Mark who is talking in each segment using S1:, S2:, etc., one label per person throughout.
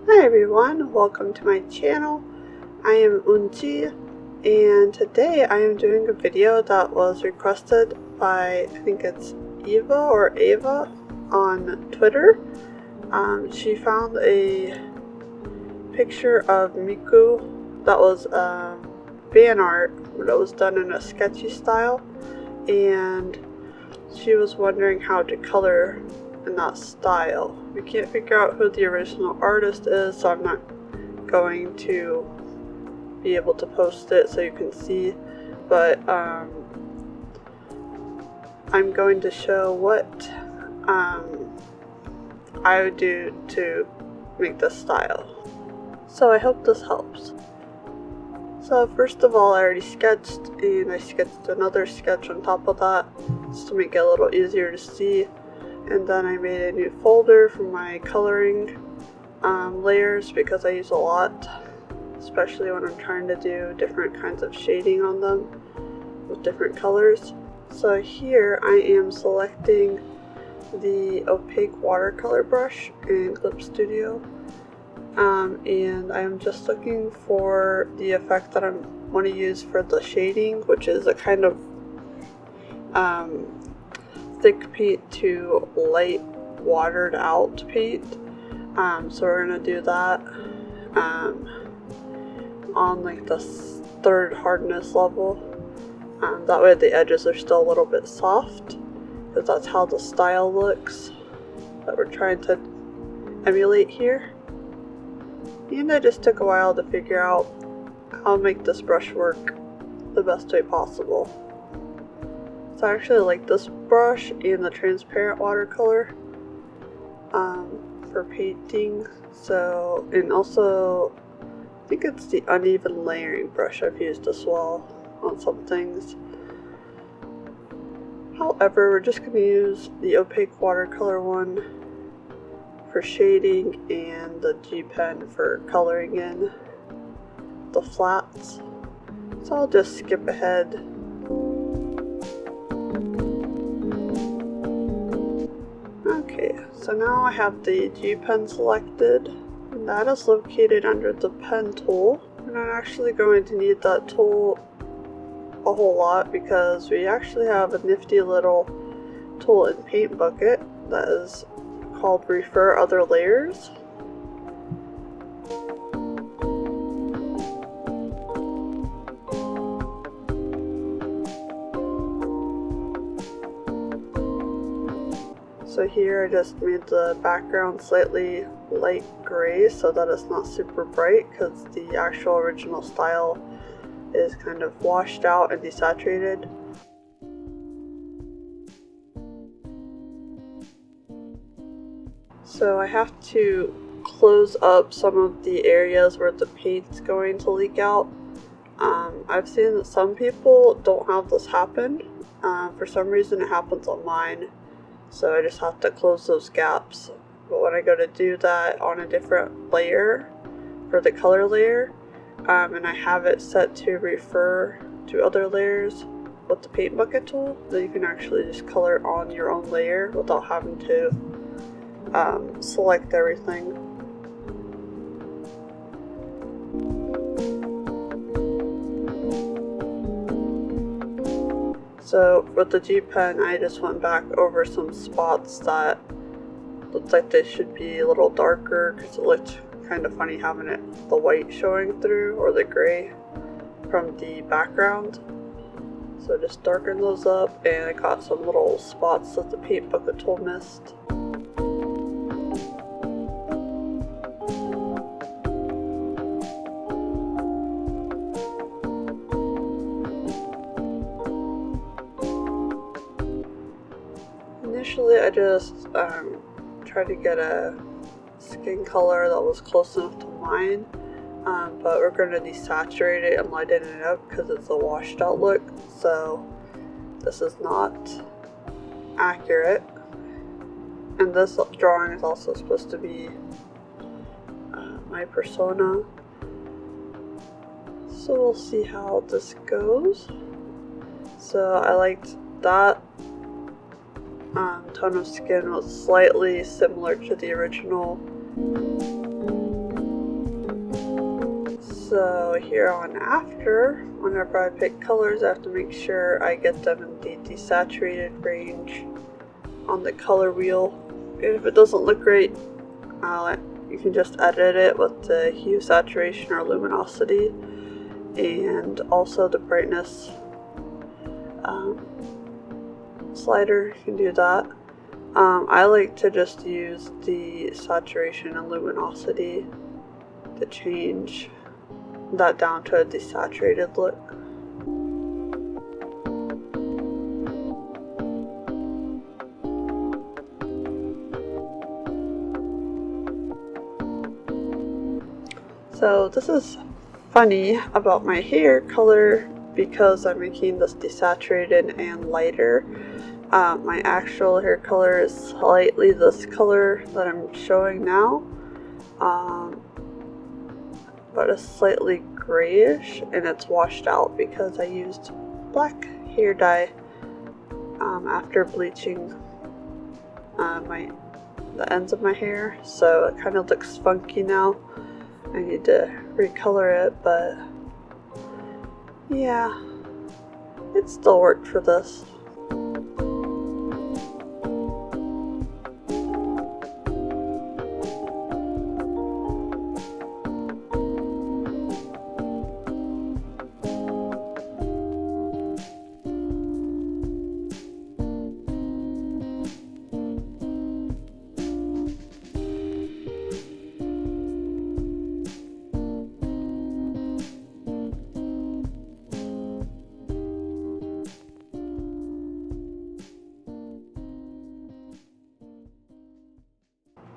S1: Hi everyone, welcome to my channel. I am Unji, and today I am doing a video that was requested by, I think it's Eva or Ava on Twitter. She found a picture of Miku that was fan art, but it was done in a sketchy style, and she was wondering how to color in that style. We can't figure out who the original artist is, so I'm not going to be able to post it so you can see, but I'm going to show what I would do to make this style. So I hope this helps. So first of all, I already sketched, and I sketched another sketch on top of that just to make it a little easier to see. And then I made a new folder for my coloring layers because I use a lot, especially when I'm trying to do different kinds of shading on them with different colors. So here I am selecting the opaque watercolor brush in Clip Studio, and I'm just looking for the effect that I want to use for the shading, which is a kind of thick paint to light watered out paint. So we're gonna do that on like the third hardness level. That way the edges are still a little bit soft, because that's how the style looks that we're trying to emulate here. And it just took a while to figure out how to make this brush work the best way possible. So I actually like this brush and the transparent watercolor for painting. So, and also I think it's the uneven layering brush I've used as well on some things. However, we're just going to use the opaque watercolor one for shading and the G pen for coloring in the flats. So I'll just skip ahead. Okay, so now I have the G pen selected, and that is located under the pen tool. And I'm actually going to need that tool a whole lot because we actually have a nifty little tool in Paint Bucket that is called Refer Other Layers. So here I just made the background slightly light gray so that it's not super bright, because the actual original style is kind of washed out and desaturated. So I have to close up some of the areas where the paint's going to leak out. I've seen that some people don't have this happen. For some reason it happens on mine. So I just have to close those gaps. But when I go to do that on a different layer, for the color layer, and I have it set to refer to other layers with the Paint Bucket tool, then you can actually just color on your own layer without having to select everything. So with the G pen, I just went back over some spots that looked like they should be a little darker, because it looked kind of funny having the white showing through, or the gray from the background. So just darken those up, and I got some little spots that the Paint Bucket tool missed. Initially I just tried to get a skin color that was close enough to mine, but we're going to desaturate it and lighten it up because it's a washed out look, so this is not accurate. And this drawing is also supposed to be my persona, so we'll see how this goes. So I liked that tone of skin was slightly similar to the original. So here on after, whenever I pick colors, I have to make sure I get them in the desaturated range on the color wheel. And if it doesn't look great, you can just edit it with the hue, saturation, or luminosity, and also the brightness slider. You can do that. I like to just use the saturation and luminosity to change that down to a desaturated look. So this is funny about my hair color because I'm making this desaturated and lighter. My actual hair color is slightly this color that I'm showing now, but it's slightly grayish, and it's washed out because I used black hair dye after bleaching the ends of my hair, so it kind of looks funky now. I need to recolor it, but yeah, it still worked for this.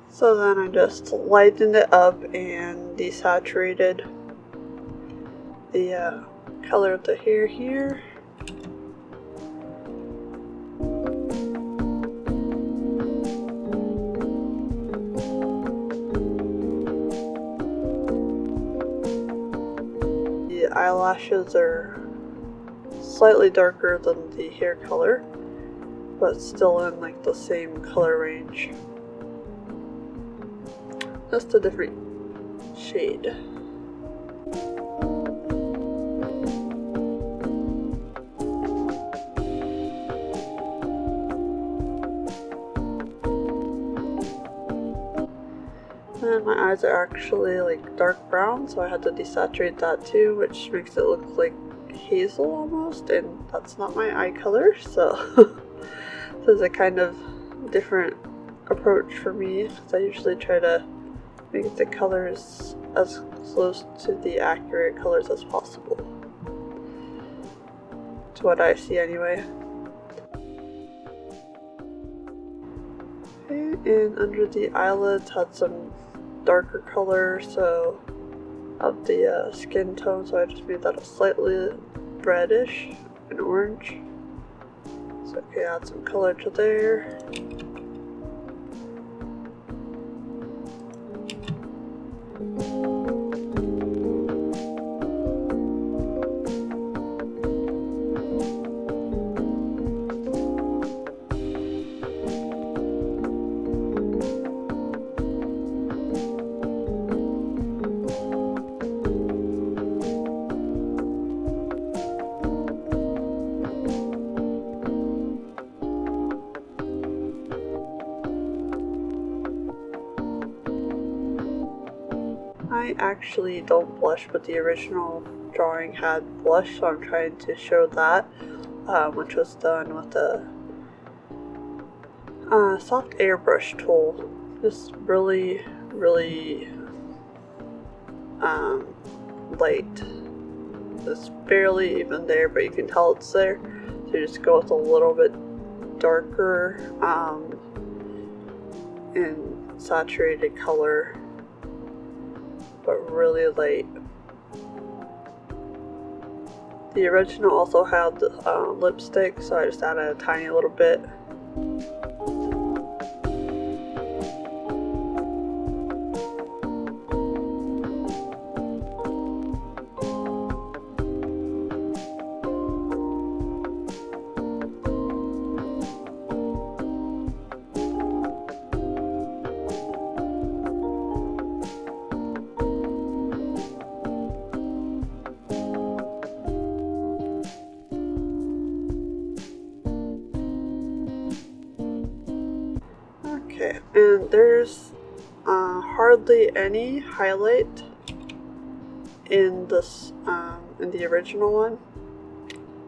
S1: So then I just lightened it up and desaturated the color of the hair here. The eyelashes are slightly darker than the hair color, but still in like the same color range. Just a different shade. And my eyes are actually like dark brown, so I had to desaturate that too, which makes it look like hazel almost, and that's not my eye color, so this is a kind of different approach for me, because I usually try to make the colors as close to the accurate colors as possible. To what I see anyway. Okay, and under the eyelids had some darker color, so of the skin tone, so I just made that a slightly reddish and orange. So okay, add some color to there. I actually don't blush, but the original drawing had blush, so I'm trying to show that, which was done with a soft airbrush tool. Just really, really light. It's barely even there, but you can tell it's there. So you just go with a little bit darker and saturated color, but really light. The original also had lipstick, so I just added a tiny little bit. Okay, and there's hardly any highlight in this in the original one,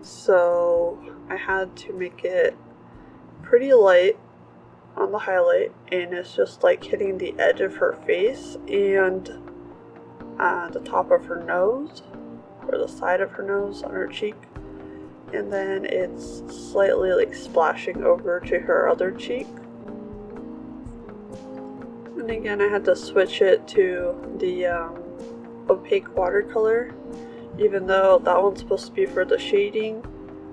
S1: so I had to make it pretty light on the highlight, and it's just like hitting the edge of her face and the top of her nose, or the side of her nose on her cheek, and then it's slightly like splashing over to her other cheek. And again, I had to switch it to the opaque watercolor, even though that one's supposed to be for the shading.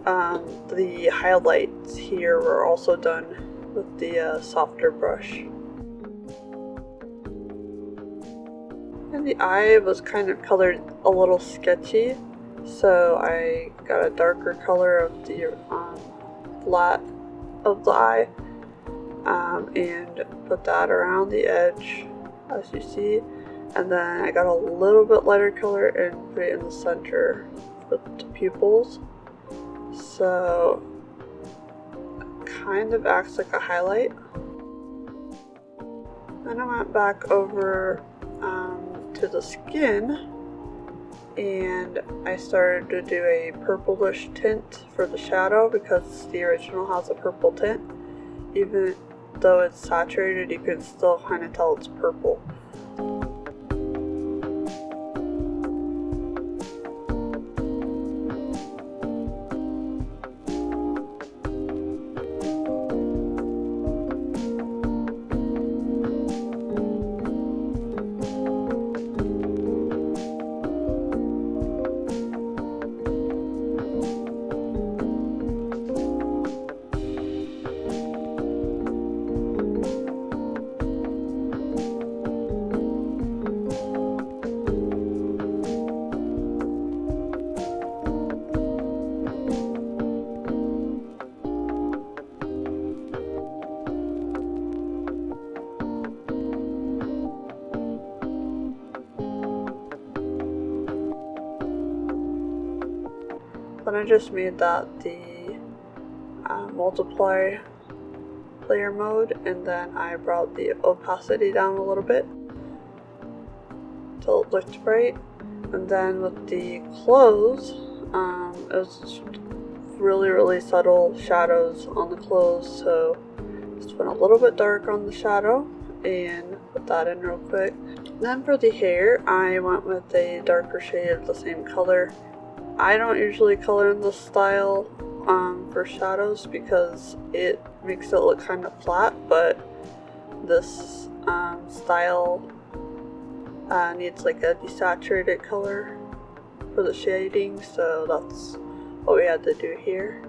S1: The highlights here were also done with the softer brush. And the eye was kind of colored a little sketchy, so I got a darker color of the flat of the eye and put that around the edge, as you see, and then I got a little bit lighter color and put it in the center with the pupils, so it kind of acts like a highlight. Then I went back over to the skin, and I started to do a purplish tint for the shadow, because the original has a purple tint. Even though it's saturated, you can still kind of tell it's purple. Then I just made that the multiply layer mode, and then I brought the opacity down a little bit till it looked bright. And then with the clothes, it was really subtle shadows on the clothes, so just went a little bit dark on the shadow and put that in real quick. Then for the hair, I went with a darker shade of the same color. I don't usually color in this style for shadows because it makes it look kind of flat, but this style needs like a desaturated color for the shading, so that's what we had to do here.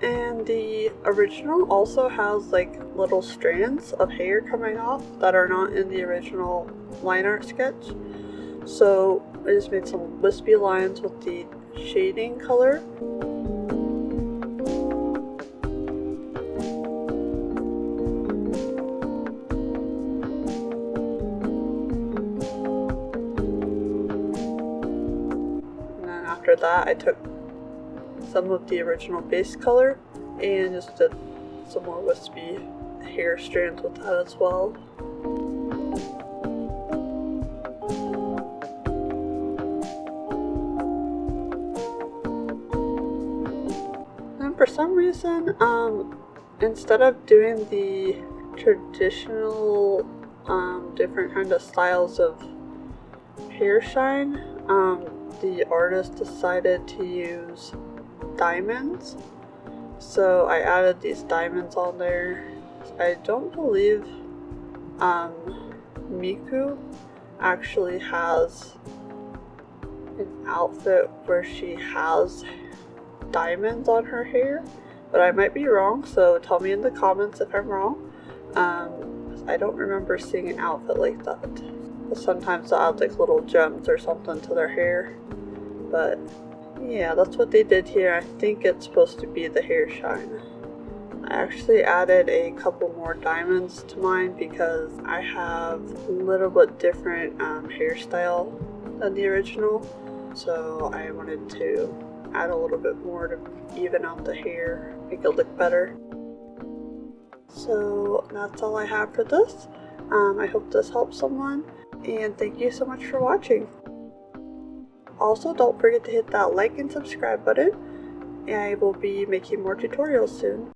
S1: And the original also has like little strands of hair coming off that are not in the original line art sketch. So I just made some wispy lines with the shading color. And then after that I took some of the original base color and just did some more wispy hair strands with that as well. And for some reason, instead of doing the traditional different kind of styles of hair shine, the artist decided to use diamonds, so I added these diamonds on there. I don't believe Miku actually has an outfit where she has diamonds on her hair, but I might be wrong, so tell me in the comments if I'm wrong. I don't remember seeing an outfit like that. But sometimes they'll add like little gems or something to their hair. But yeah, that's what they did here. I think it's supposed to be the hair shine. I actually added a couple more diamonds to mine because I have a little bit different hairstyle than the original. So I wanted to add a little bit more to even out the hair, make it look better. So that's all I have for this. I hope this helps someone, and thank you so much for watching. Also, don't forget to hit that like and subscribe button. I will be making more tutorials soon.